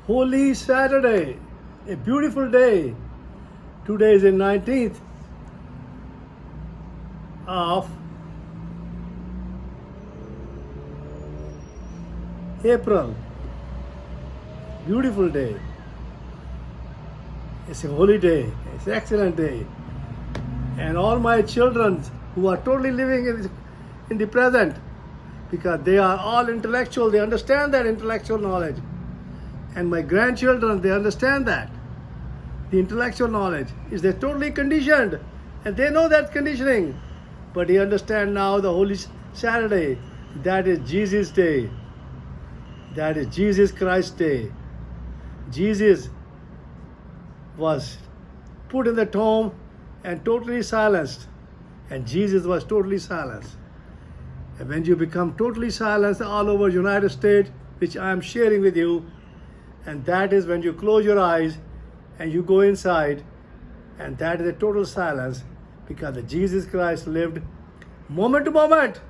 Holy Saturday, a beautiful day. Today is the 19th of April. Beautiful day. It's a holy day. It's an excellent day. And all my children who are totally living in the present, because they are all intellectual, they understand that intellectual knowledge. And my grandchildren, they understand that. The intellectual knowledge is they're totally conditioned, and they know that conditioning. But they understand now the Holy Saturday, that is Jesus' day. That is Jesus Christ's day. Jesus was put in the tomb and totally silenced. And Jesus was totally silenced. And when you become totally silenced all over United States, which I am sharing with you, and that is when you close your eyes and you go inside, and that is a total silence, because the Jesus Christ lived moment to moment,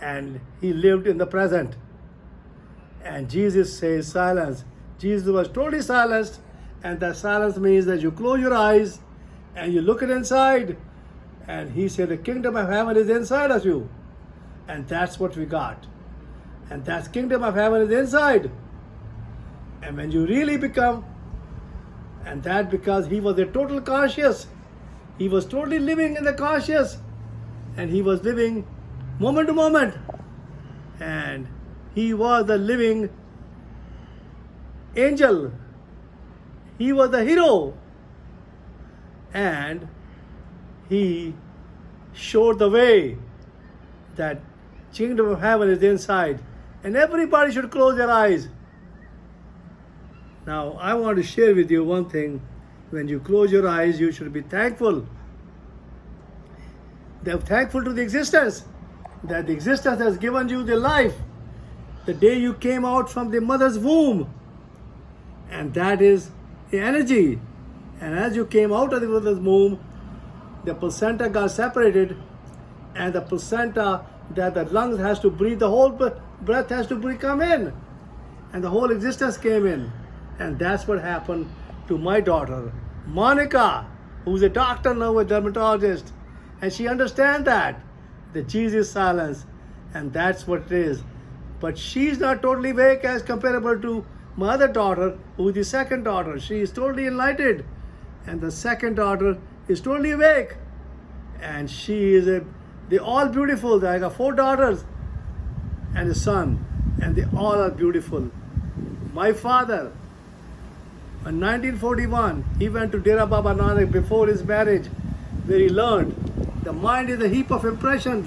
and he lived in the present. And Jesus says silence. Jesus was totally silenced, and that silence means that you close your eyes and you look it inside, and he said the kingdom of heaven is inside of you. And that's what we got. And that kingdom of heaven is inside. And when you really become, and that because he was a total conscious, he was totally living in the conscious, and he was living moment to moment, and he was the living angel, he was the hero, and he showed the way that kingdom of heaven is inside, and everybody should close their eyes. Now, I want to share with you one thing. When you close your eyes, you should be thankful. They're thankful to the existence, that the existence has given you the life, the day you came out from the mother's womb. And that is the energy. And as you came out of the mother's womb, the placenta got separated, and the placenta that the lungs has to breathe, the whole breath has to come in, and the whole existence came in. And that's what happened to my daughter, Monica, who's a doctor now, a dermatologist. And she understands that, the Jesus silence, and that's what it is. But she's not totally awake as comparable to my other daughter, who's the second daughter. She is totally enlightened. And the second daughter is totally awake. And she is they're all beautiful. I got 4 daughters and a son, and they all are beautiful. My father, in 1941, he went to Dera Baba Nanak before his marriage, where he learned the mind is a heap of impressions,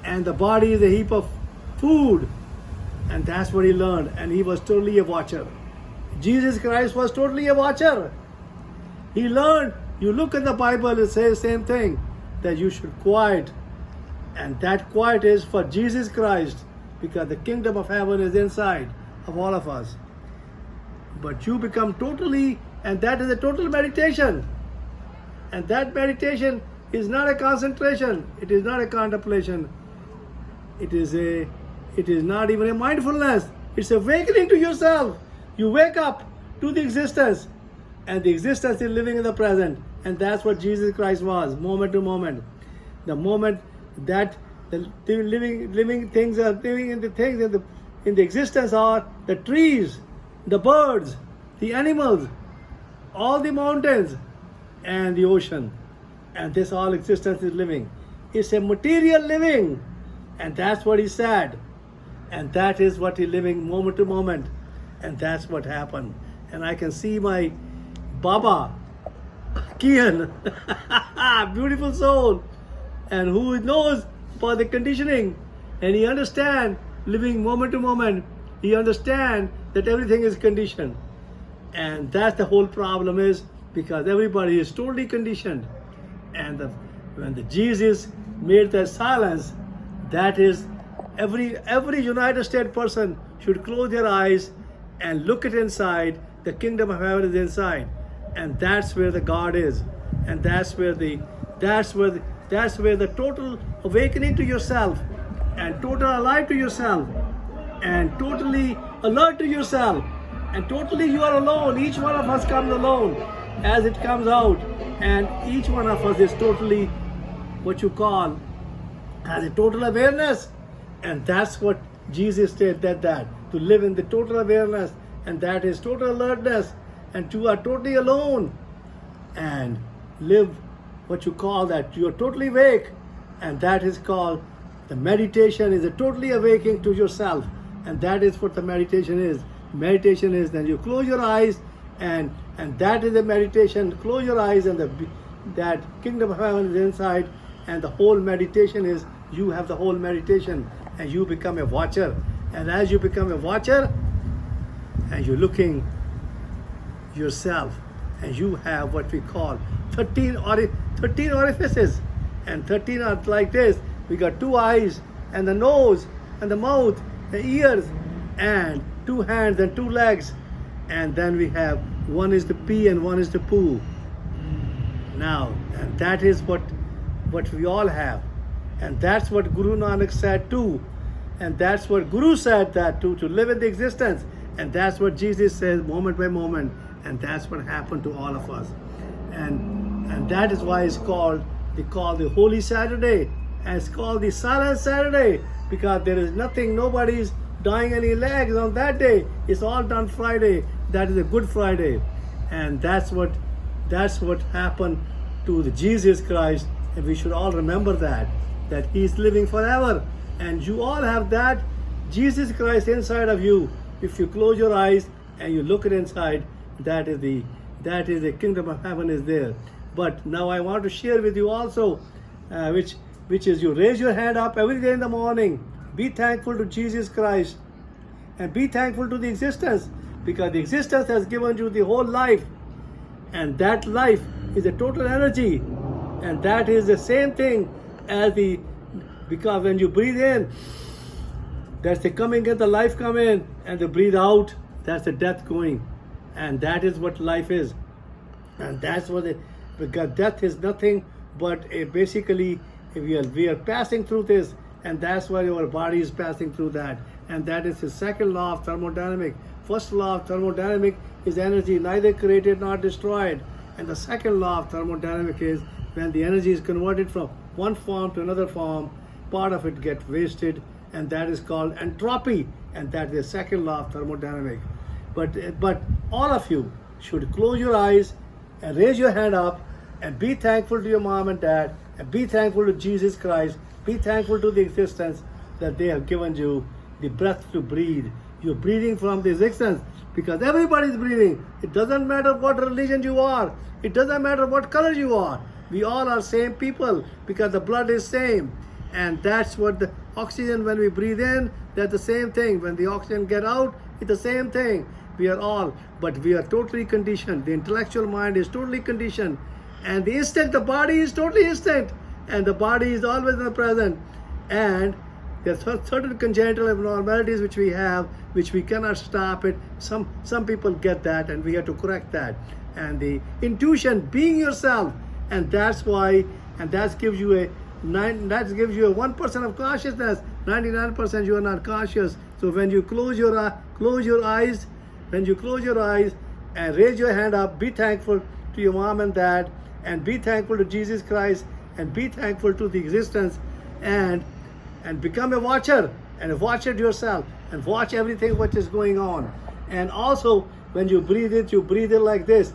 and the body is a heap of food. And that's what he learned. And he was totally a watcher. Jesus Christ was totally a watcher. He learned, you look in the Bible, it says the same thing, that you should quiet. And that quiet is for Jesus Christ, because the kingdom of heaven is inside of all of us. But you become totally, and that is a total meditation. And that meditation is not a concentration. It is not a contemplation. It is not even a mindfulness. It's awakening to yourself. You wake up to the existence, and the existence is living in the present. And that's what Jesus Christ was, moment to moment. The moment that the living things are living in the things in the existence are the trees, the birds, the animals, all the mountains, and the ocean. And this all existence is living. It's a material living. And that's what he said. And that is what he's living moment to moment. And that's what happened. And I can see my Baba, Kian, beautiful soul, and who knows about the conditioning. And he understands living moment to moment. He understands that everything is conditioned. And that's the whole problem is, because everybody is totally conditioned. And when the Jesus made that silence, that is every United States person should close their eyes and look it inside. The kingdom of heaven is inside. And that's where the God is. And that's where the total awakening to yourself and total alive to yourself. and totally alert to yourself, and totally you are alone. Each one of us comes alone as it comes out, and each one of us is totally what you call has a total awareness, and that's what Jesus said, that to live in the total awareness, and that is total alertness, and you are totally alone, and live what you call that you are totally awake, and that is called the meditation is a totally awakening to yourself, and that is what the meditation is. Meditation is then you close your eyes, and that is the meditation. Close your eyes, and that kingdom of heaven is inside, and the whole meditation is you have the whole meditation, and you become a watcher, and as you become a watcher, and you're looking yourself, and you have what we call 13 orifices, and 13 are like this. We got 2 eyes, and the nose, and the mouth, the ears, and 2 hands and 2 legs, and then we have one is the pee and one is the poo. Now, and that is what we all have, and that's what Guru Nanak said too, and that's what Guru said that too, to live in the existence, and that's what Jesus says moment by moment, and that's what happened to all of us, and that is why it's called the Holy Saturday, and it's called the Silent Saturday, because there is nothing, nobody's dying any legs on that day. It's all done Friday. That is a Good Friday, and that's what happened to the Jesus Christ, and we should all remember that He's living forever, and you all have that Jesus Christ inside of you. If you close your eyes and you look it inside, that is the kingdom of heaven is there. But now I want to share with you also, which is you raise your hand up every day in the morning. Be thankful to Jesus Christ, and be thankful to the existence, because the existence has given you the whole life, and that life is a total energy, and that is the same thing as because when you breathe in, that's the coming in, the life come in, and the breathe out, that's the death going, and that is what life is, and that's what because death is nothing but basically we are passing through this, and that's why our body is passing through that, and that is the second law of thermodynamic. First law of thermodynamic is energy, neither created nor destroyed, and the second law of thermodynamic is when the energy is converted from one form to another form, part of it gets wasted, and that is called entropy, and that is the second law of thermodynamic. But all of you should close your eyes and raise your hand up and be thankful to your mom and dad, and be thankful to Jesus Christ. Be thankful to the existence that they have given you the breath to breathe. You're breathing from the existence, because everybody is breathing. It doesn't matter what religion you are. It doesn't matter what color you are. We all are same people, because the blood is same. And that's what the oxygen, when we breathe in, that's the same thing. When the oxygen get out, it's the same thing. We are all, but we are totally conditioned. The intellectual mind is totally conditioned. And the instinct, the body is totally instinct. And the body is always in the present. And there are certain congenital abnormalities which we have, which we cannot stop it. Some people get that, and we have to correct that. And the intuition, being yourself, and that's why, and that gives you a 1% of consciousness. 99% you are not conscious. So when you close your eyes, and raise your hand up, be thankful to your mom and dad, and be thankful to Jesus Christ, and be thankful to the existence, and become a watcher, and watch it yourself, and watch everything what is going on. And also, when you breathe it like this.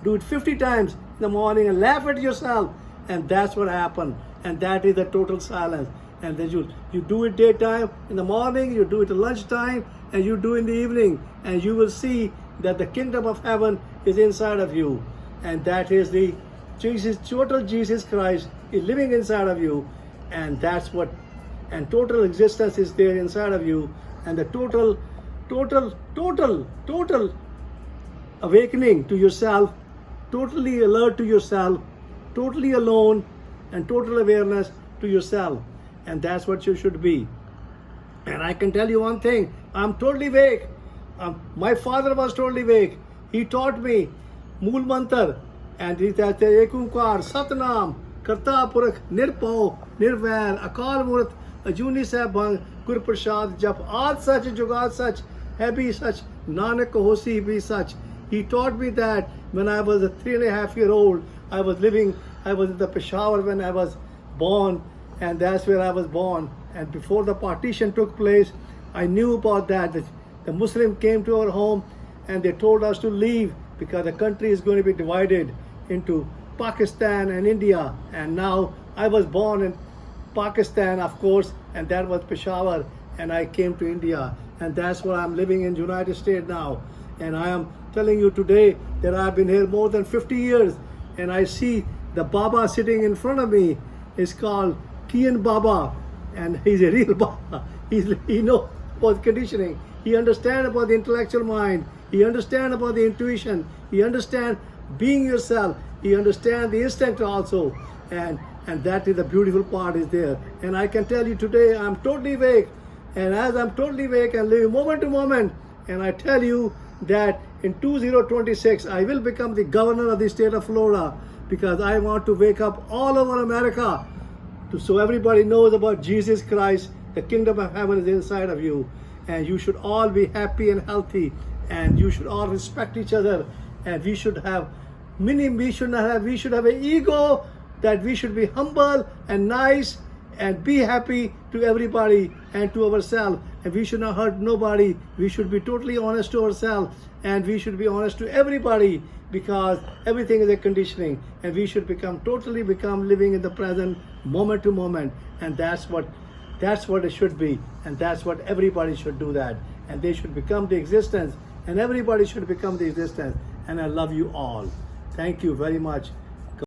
Do it 50 times in the morning and laugh at yourself, and that's what happened. And that is the total silence. And then you do it daytime, in the morning, you do it at lunchtime, and you do it in the evening, and you will see that the kingdom of heaven is inside of you, and that is the total Jesus Christ is living inside of you, and that's what, and total existence is there inside of you, and the total awakening to yourself, totally alert to yourself, totally alone, and total awareness to yourself, and that's what you should be. And I can tell you one thing, I'm totally awake. My father was totally awake. He taught me Mool Mantar, and he said Ek Onkar, Satnam, Karta Purakh, Nirpau, Nirvair, Akal Murth, Ajuni Sahib Bhang, Gur Prasad Jap, Aad Sach, Jugad Sach, Hebi Sach, Nanak Hosi Be Sach. He taught me that when I was a 3.5-year-old. I was in the Peshawar when I was born, and that's where I was born. And before the partition took place, I knew about that. The Muslim came to our home and they told us to leave because the country is going to be divided into Pakistan and India. And now I was born in Pakistan, of course, and that was Peshawar, and I came to India, and that's where I'm living in United States now. And I am telling you today that I've been here more than 50 years, and I see the Baba sitting in front of me is called Kian Baba, and he's a real Baba. He knows about conditioning. He understands about the intellectual mind. He understands about the intuition. He understands being yourself. He understands the instinct also, and that is the beautiful part is there. And I can tell you today, I'm totally awake, and as I'm totally awake and living moment to moment, and I tell you that in 2026 I will become the governor of the state of Florida, because I want to wake up all over America so everybody knows about Jesus Christ. The kingdom of heaven is inside of you, and you should all be happy and healthy, and you should all respect each other, and we should have we should have an ego, that we should be humble and nice and be happy to everybody and to ourselves, and we should not hurt nobody. We should be totally honest to ourselves, and we should be honest to everybody, because everything is a conditioning, and we should totally become living in the present moment to moment, and that's what it should be, and that's what everybody should do that, and they should become the existence, and everybody should become the existence. And I love you all. Thank you very much.